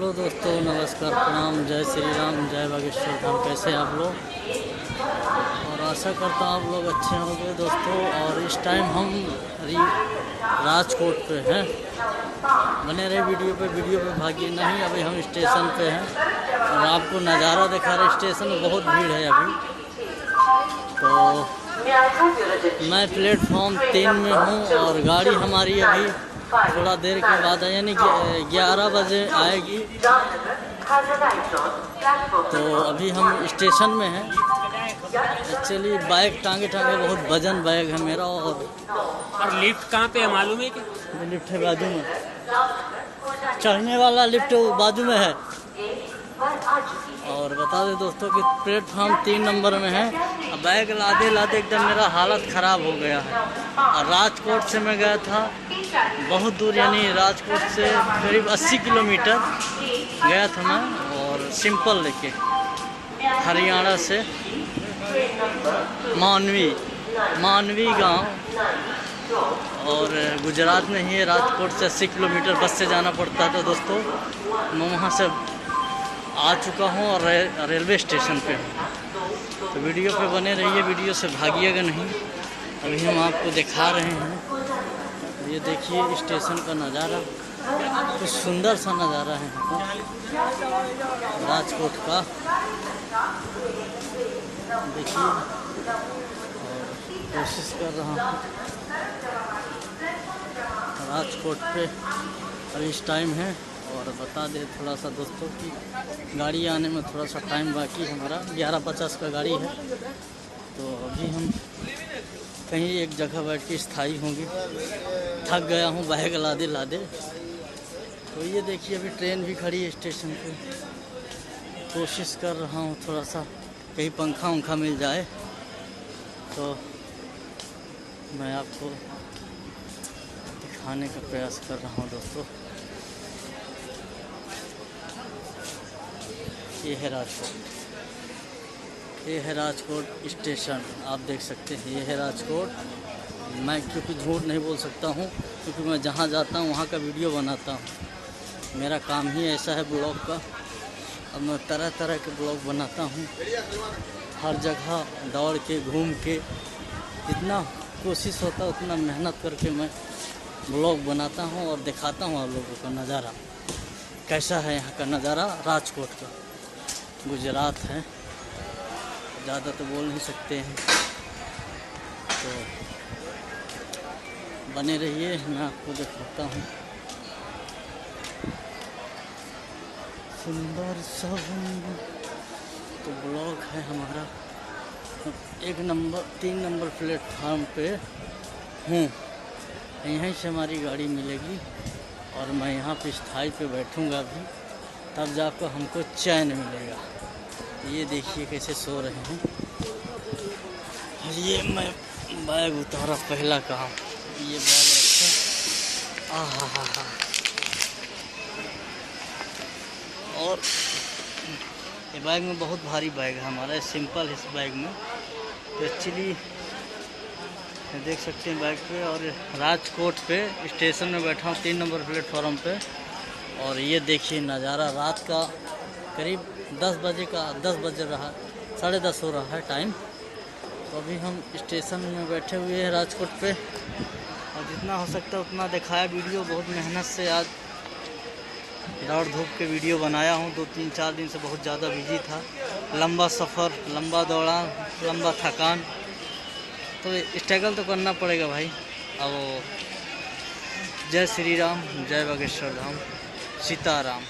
Hello दोस्तों, नमस्कार, प्रणाम, जय श्री राम, जय बागेश्वर धाम। कैसे हैं आप लोग? और आशा करता हूँ आप लोग अच्छे होंगे दोस्तों। और इस टाइम हम राजकोट पे हैं। बने रहे वीडियो पे भागिए नहीं। अभी हम स्टेशन पे हैं और आपको नज़ारा दिखा रहे। स्टेशन में बहुत भीड़ है अभी। तो मैं प्लेटफॉर्म 3 में हूँ और गाड़ी हमारी अभी थोड़ा देर के बाद यानी 11 बजे आएगी। तो अभी हम स्टेशन में हैं। एक्चुअली बैग टांगे बहुत वजन बैग है मेरा। और लिफ्ट कहाँ पे है मालूम है क्या? लिफ्ट है बाजू में, चढ़ने वाला लिफ्ट बाजू में है। और बता दें दोस्तों कि प्लेटफॉर्म 3 नंबर में है। बैग लादे लादे एकदम मेरा हालत ख़राब हो गया है। और राजकोट से मैं गया था बहुत दूर, यानी राजकोट से करीब 80 किलोमीटर गया था मैं। और सिंपल लेके हरियाणा से मानवी गांव, और गुजरात में ही है। राजकोट से 80 किलोमीटर बस से जाना पड़ता था दोस्तों। मैं वहाँ से आ चुका हूँ और रेलवे स्टेशन पे हूँ। तो वीडियो पे बने रहिए, वीडियो से भागिएगा नहीं। अभी हम आपको दिखा रहे हैं। ये देखिए स्टेशन का नज़ारा, कुछ सुंदर सा नज़ारा है राजकोट का। देखिए, और कोशिश कर रहा हूँ राजकोट पे अभी इस टाइम है। और बता दे थोड़ा सा दोस्तों कि गाड़ी आने में थोड़ा सा टाइम बाकी है। हमारा 11:50 का गाड़ी है। तो अभी हम कहीं एक जगह बैठ के स्थायी होंगे। थक गया हूँ बैग लादे लादे। तो ये देखिए अभी ट्रेन भी खड़ी है स्टेशन पे। कोशिश कर रहा हूँ थोड़ा सा कहीं पंखा उंखा मिल जाए तो मैं आपको दिखाने का प्रयास कर रहा हूँ दोस्तों। ये है राजकोट, ये है राजकोट स्टेशन। आप देख सकते हैं ये है राजकोट। मैं क्योंकि झूठ नहीं बोल सकता हूँ, क्योंकि मैं जहाँ जाता हूँ वहाँ का वीडियो बनाता हूँ। मेरा काम ही ऐसा है ब्लॉग का। अब मैं तरह तरह के ब्लॉग बनाता हूँ, हर जगह दौड़ के घूम के। जितना कोशिश होता है उतना मेहनत करके मैं ब्लॉग बनाता हूँ और दिखाता हूँ आप लोगों का नज़ारा कैसा है। यहाँ का नज़ारा राजकोट का। गुजरात है, ज़्यादा तो बोल नहीं सकते हैं। तो बने रहिए, मैं आपको दिखाता हूँ सुंदर सा। तो ब्लॉग है हमारा 3 नंबर प्लेटफार्म पे हूँ। यहीं से हमारी गाड़ी मिलेगी और मैं यहाँ पे स्थायी पे बैठूँगा अभी, तब जाकर हमको चैन मिलेगा। ये देखिए कैसे सो रहे हैं। ये मैं बैग उतारा, पहला काम ये बैग रखा। आहा। और ये बैग में बहुत भारी बैग है हमारा, सिंपल इस बैग में। तो एक्चुअली देख सकते हैं बैग पे। और राजकोट पे स्टेशन में बैठा हूँ 3 नंबर प्लेटफॉर्म पे। और ये देखिए नज़ारा रात का करीब 10 बजे रहा, 10:30 हो रहा है टाइम। तो अभी हम स्टेशन में बैठे हुए हैं राजकोट पे। और जितना हो सकता है उतना दिखाया वीडियो। बहुत मेहनत से आज दौड़ धूप के वीडियो बनाया हूँ। 2-3-4 दिन से बहुत ज़्यादा बिजी था। लंबा सफ़र, लंबा दौड़ा, लंबा थकान, तो स्ट्रगल तो करना पड़ेगा भाई। अब जय श्री राम, जय बागेश्वर धाम, सीताराम।